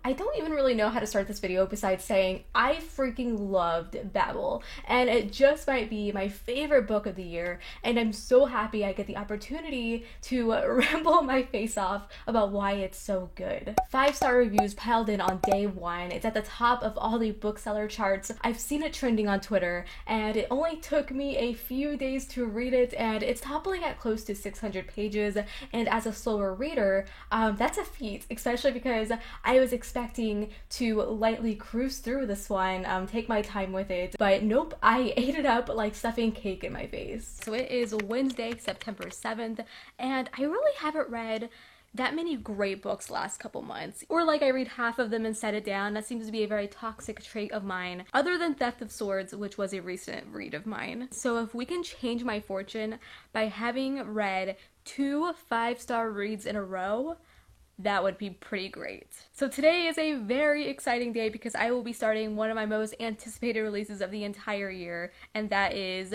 I don't even really know how to start this video besides saying I freaking loved Babel, and it just might be my favorite book of the year, and I'm so happy I get the opportunity to ramble my face off about why it's so good. 5-star reviews piled in on day one. It's at the top of all the bookseller charts. I've seen it trending on Twitter, and it only took me a few days to read it, and it's toppling at close to 600 pages, and as a slower reader, that's a feat, especially because I was expecting to lightly cruise through this one, take my time with it, but nope, I ate it up like stuffing cake in my face. So it is Wednesday, September 7th, and I really haven't read that many great books last couple months. Or like I read half of them and set it down. That seems to be a very toxic trait of mine, other than Theft of Swords, which was a recent read of mine. So if we can change my fortune by having read 2 5-star reads in a row, that would be pretty great. So today is a very exciting day because I will be starting one of my most anticipated releases of the entire year, and that is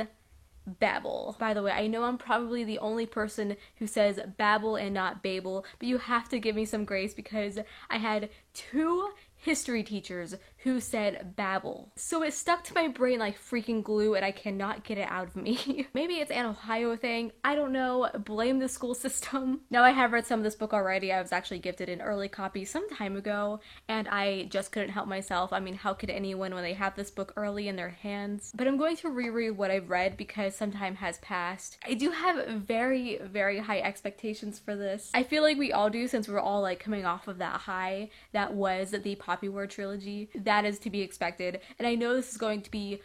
Babel. By the way, I know I'm probably the only person who says Babel and not Babel, but you have to give me some grace because I had 2 history teachers who said Babel. So it stuck to my brain like freaking glue and I cannot get it out of me. Maybe it's an Ohio thing, I don't know, blame the school system. Now I have read some of this book already. I was actually gifted an early copy some time ago and I just couldn't help myself. I mean, how could anyone when they have this book early in their hands? But I'm going to reread what I've read because some time has passed. I do have very, very high expectations for this. I feel like we all do since we're all like coming off of that high that was the Poppy War trilogy. That is to be expected, and I know this is going to be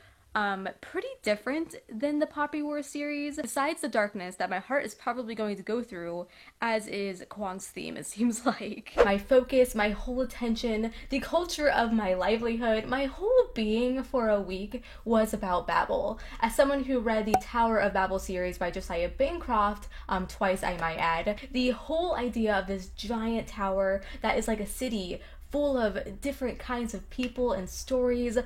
pretty different than the Poppy War series, besides the darkness that my heart is probably going to go through, as is Kwang's theme, it seems like. My focus, my whole attention, the culture of my livelihood, my whole being for a week was about Babel. As someone who read the Tower of Babel series by Josiah Bancroft, twice I might add, the whole idea of this giant tower that is like a city full of different kinds of people and stories,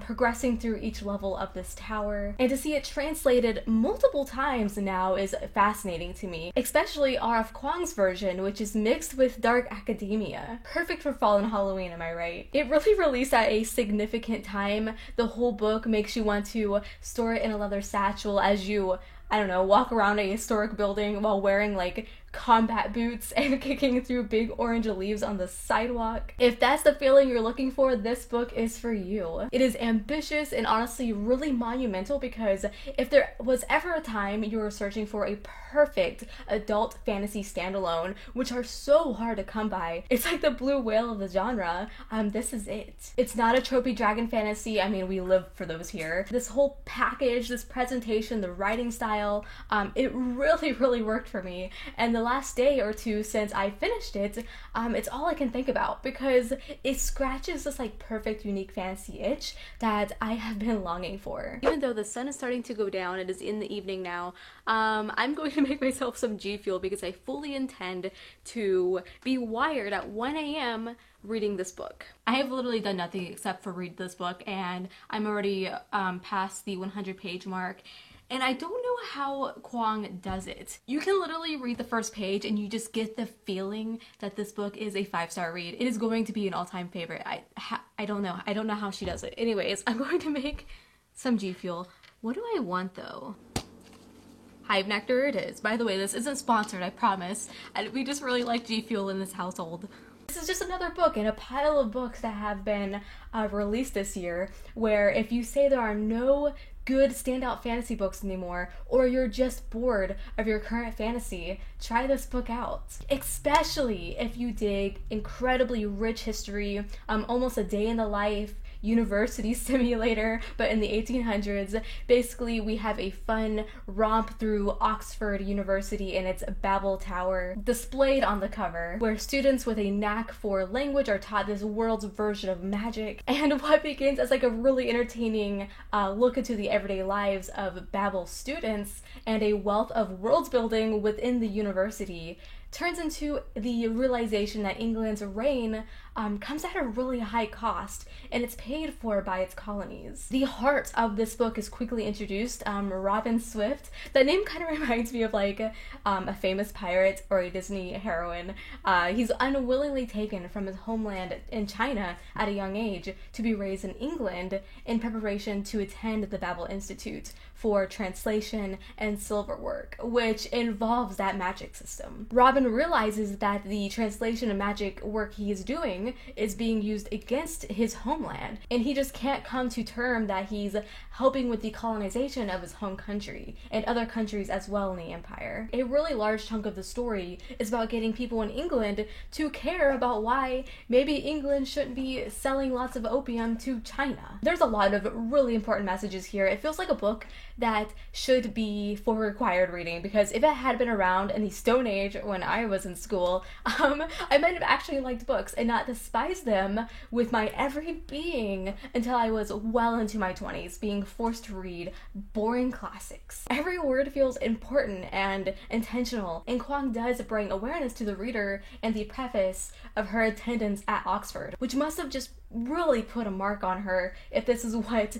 progressing through each level of this tower. And to see it translated multiple times now is fascinating to me, especially R.F. Kuang's version, which is mixed with dark academia. Perfect for fall and Halloween, am I right? It really released at a significant time. The whole book makes you want to store it in a leather satchel as you, I don't know, walk around a historic building while wearing like combat boots and kicking through big orange leaves on the sidewalk. If that's the feeling you're looking for, this book is for you. It is ambitious and honestly really monumental because if there was ever a time you were searching for a perfect adult fantasy standalone, which are so hard to come by, it's like the blue whale of the genre, this is it. It's not a tropey dragon fantasy, I mean we live for those here. This whole package, this presentation, the writing style, it really worked for me, and the last day or two since I finished it, it's all I can think about because it scratches this like perfect unique fantasy itch that I have been longing for. Even though the sun is starting to go down, it is in the evening now, I'm going to make myself some G Fuel because I fully intend to be wired at 1 a.m. reading this book. I have literally done nothing except for read this book and I'm already past the 100-page mark. And I don't know how Kwang does it. You can literally read the first page and you just get the feeling that this book is a 5-star read. It is going to be an all-time favorite. I don't know. I don't know how she does it. Anyways, I'm going to make some G Fuel. What do I want though? Hive Nectar it is. By the way, this isn't sponsored, I promise. We just really like G Fuel in this household. This is just another book in a pile of books that have been released this year, where if you say there are no good standout fantasy books anymore, or you're just bored of your current fantasy, try this book out. Especially if you dig incredibly rich history, almost a day in the life, university simulator, but in the 1800s. Basically, we have a fun romp through Oxford University and its Babel Tower displayed on the cover, where students with a knack for language are taught this world's version of magic, and what begins as like a really entertaining look into the everyday lives of Babel students and a wealth of world building within the university turns into the realization that England's reign comes at a really high cost, and it's paid for by its colonies. The heart of this book is quickly introduced. Robin Swift. That name kind of reminds me of like a famous pirate or a Disney heroine. He's unwillingly taken from his homeland in China at a young age to be raised in England in preparation to attend the Babel Institute for translation and silver work, which involves that magic system. Robin realizes that the translation and magic work he is doing is being used against his homeland, and he just can't come to term that he's helping with the colonization of his home country and other countries as well in the empire. A really large chunk of the story is about getting people in England to care about why maybe England shouldn't be selling lots of opium to China. There's a lot of really important messages here. It feels like a book that should be for required reading, because if it had been around in the Stone Age when I was in school, I might have actually liked books and not despised them with my every being until I was well into my 20s, being forced to read boring classics. Every word feels important and intentional, and Kwong does bring awareness to the reader in the preface of her attendance at Oxford, which must have just really put a mark on her if this is what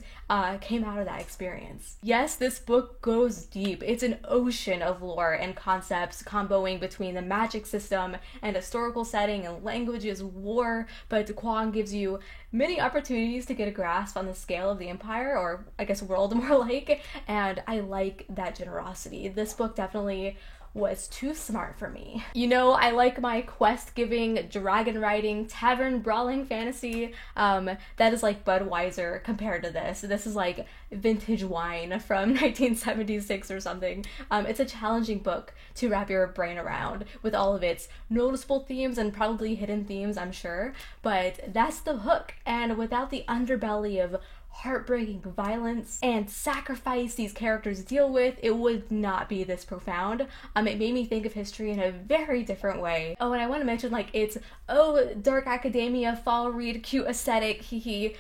came out of that experience. Yes, this book goes deep. It's an ocean of lore and concepts comboing between the magic system and historical setting and languages, war, but Kwong gives you many opportunities to get a grasp on the scale of the empire, or I guess world more like, and I like that generosity. This book definitely was too smart for me. You know, I like my quest-giving, dragon-riding, tavern-brawling fantasy. That is like Budweiser compared to this. This is like vintage wine from 1976 or something. It's a challenging book to wrap your brain around with all of its noticeable themes and probably hidden themes, I'm sure, but that's the hook. And without the underbelly of heartbreaking violence and sacrifice these characters deal with, it would not be this profound. It made me think of history in a very different way. Oh, and I want to mention, like, it's dark academia, fall read, cute aesthetic, hee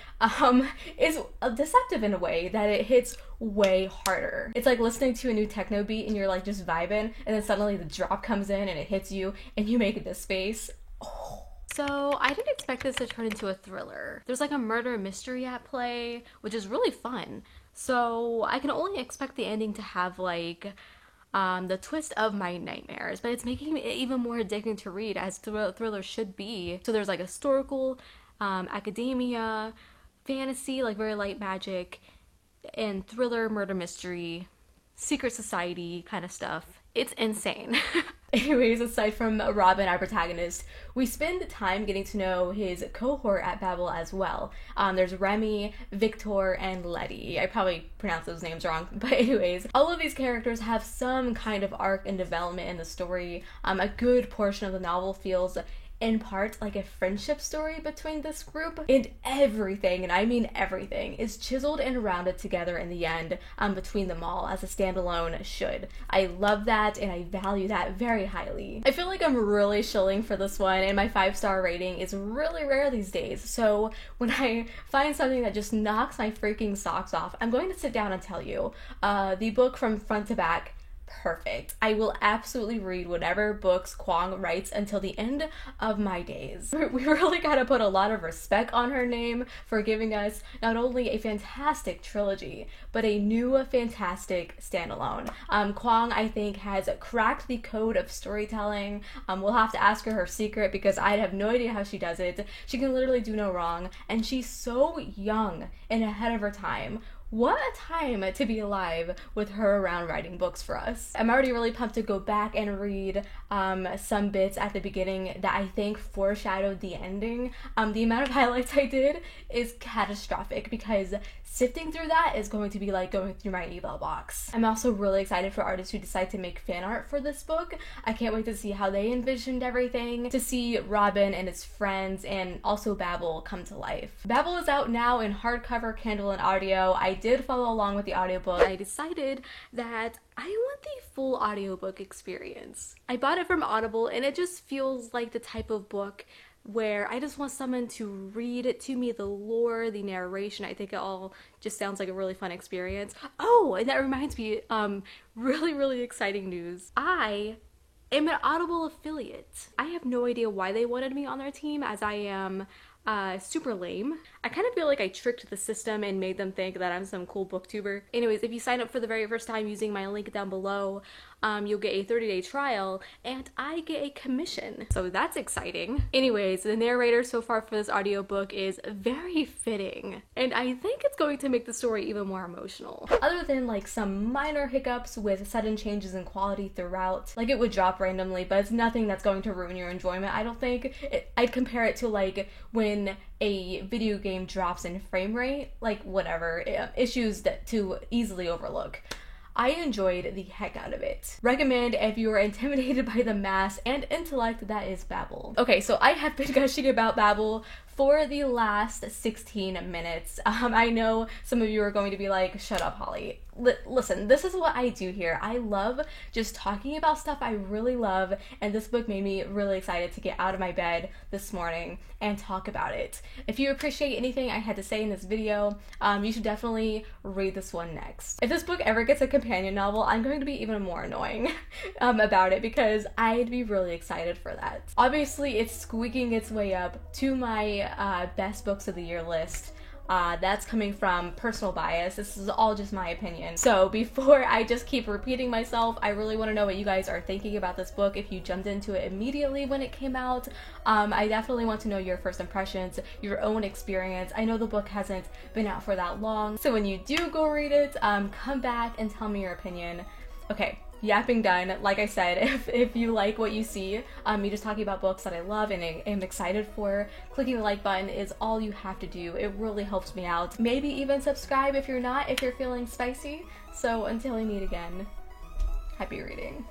is deceptive in a way that it hits way harder. It's like listening to a new techno beat and you're like just vibing, and then suddenly the drop comes in and it hits you and you make this face. Oh. So I didn't expect this to turn into a thriller. There's like a murder mystery at play, which is really fun. So I can only expect the ending to have like the twist of my nightmares, but it's making it even more addicting to read, as thrillers should be. So there's like historical, academia, fantasy, like very light magic, and thriller, murder mystery, secret society kind of stuff. It's insane. Anyways, aside from Robin, our protagonist, we spend time getting to know his cohort at Babel as well. There's Remy, Victor, and Letty. I probably pronounced those names wrong, but anyways, all of these characters have some kind of arc and development in the story. A good portion of the novel feels in part like a friendship story between this group, and everything, and I mean everything, is chiseled and rounded together in the end between them all, as a standalone should. I love that and I value that very highly. I feel like I'm really shilling for this one, and my 5-star rating is really rare these days, so when I find something that just knocks my freaking socks off, I'm going to sit down and tell you. The book from front to back, perfect. I will absolutely read whatever books Kwong writes until the end of my days. We really gotta put a lot of respect on her name for giving us not only a fantastic trilogy, but a new fantastic standalone. Kwong, I think, has cracked the code of storytelling. We'll have to ask her secret, because I have no idea how she does it. She can literally do no wrong, and she's so young and ahead of her time. What a time to be alive with her around writing books for us. I'm already really pumped to go back and read some bits at the beginning that I think foreshadowed the ending. The amount of highlights I did is catastrophic, because sifting through that is going to be like going through my email box. I'm also really excited for artists who decide to make fan art for this book. I can't wait to see how they envisioned everything, to see Robin and his friends and also Babel come to life. Babel is out now in hardcover, Kindle, and audio. I did follow along with the audiobook. I decided that I want the full audiobook experience. I bought it from Audible, and it just feels like the type of book where I just want someone to read it to me, the lore, the narration. I think it all just sounds like a really fun experience. Oh, and that reminds me, really exciting news. I am an Audible affiliate. I have no idea why they wanted me on their team, as I am super lame. I kind of feel like I tricked the system and made them think that I'm some cool booktuber. Anyways, if you sign up for the very first time using my link down below, you'll get a 30-day trial and I get a commission. So that's exciting. Anyways, the narrator so far for this audiobook is very fitting, and I think it's going to make the story even more emotional. Other than like some minor hiccups with sudden changes in quality throughout, like it would drop randomly, but it's nothing that's going to ruin your enjoyment. I don't think. I'd compare it to like when a video game drops in frame rate, like whatever, issues that to easily overlook. I enjoyed the heck out of it. Recommend if you are intimidated by the mass and intellect that is Babel. Okay, so I have been gushing about Babel for the last 16 minutes. I know some of you are going to be like, shut up, Holly. Listen, this is what I do here. I love just talking about stuff I really love, and this book made me really excited to get out of my bed this morning and talk about it. If you appreciate anything I had to say in this video, you should definitely read this one next. If this book ever gets a companion novel, I'm going to be even more annoying about it, because I'd be really excited for that. Obviously, it's squeaking its way up to my best books of the year list. That's coming from personal bias. This is all just my opinion. So before I just keep repeating myself, I really want to know what you guys are thinking about this book. If you jumped into it immediately when it came out, I definitely want to know your first impressions, your own experience. I know the book hasn't been out for that long, so when you do go read it, come back and tell me your opinion. Okay, yapping done. Like I said, if you like what you see, me just talking about books that I love and am excited for, clicking the like button is all you have to do. It really helps me out. Maybe even subscribe if you're not, if you're feeling spicy. So until we meet again, happy reading.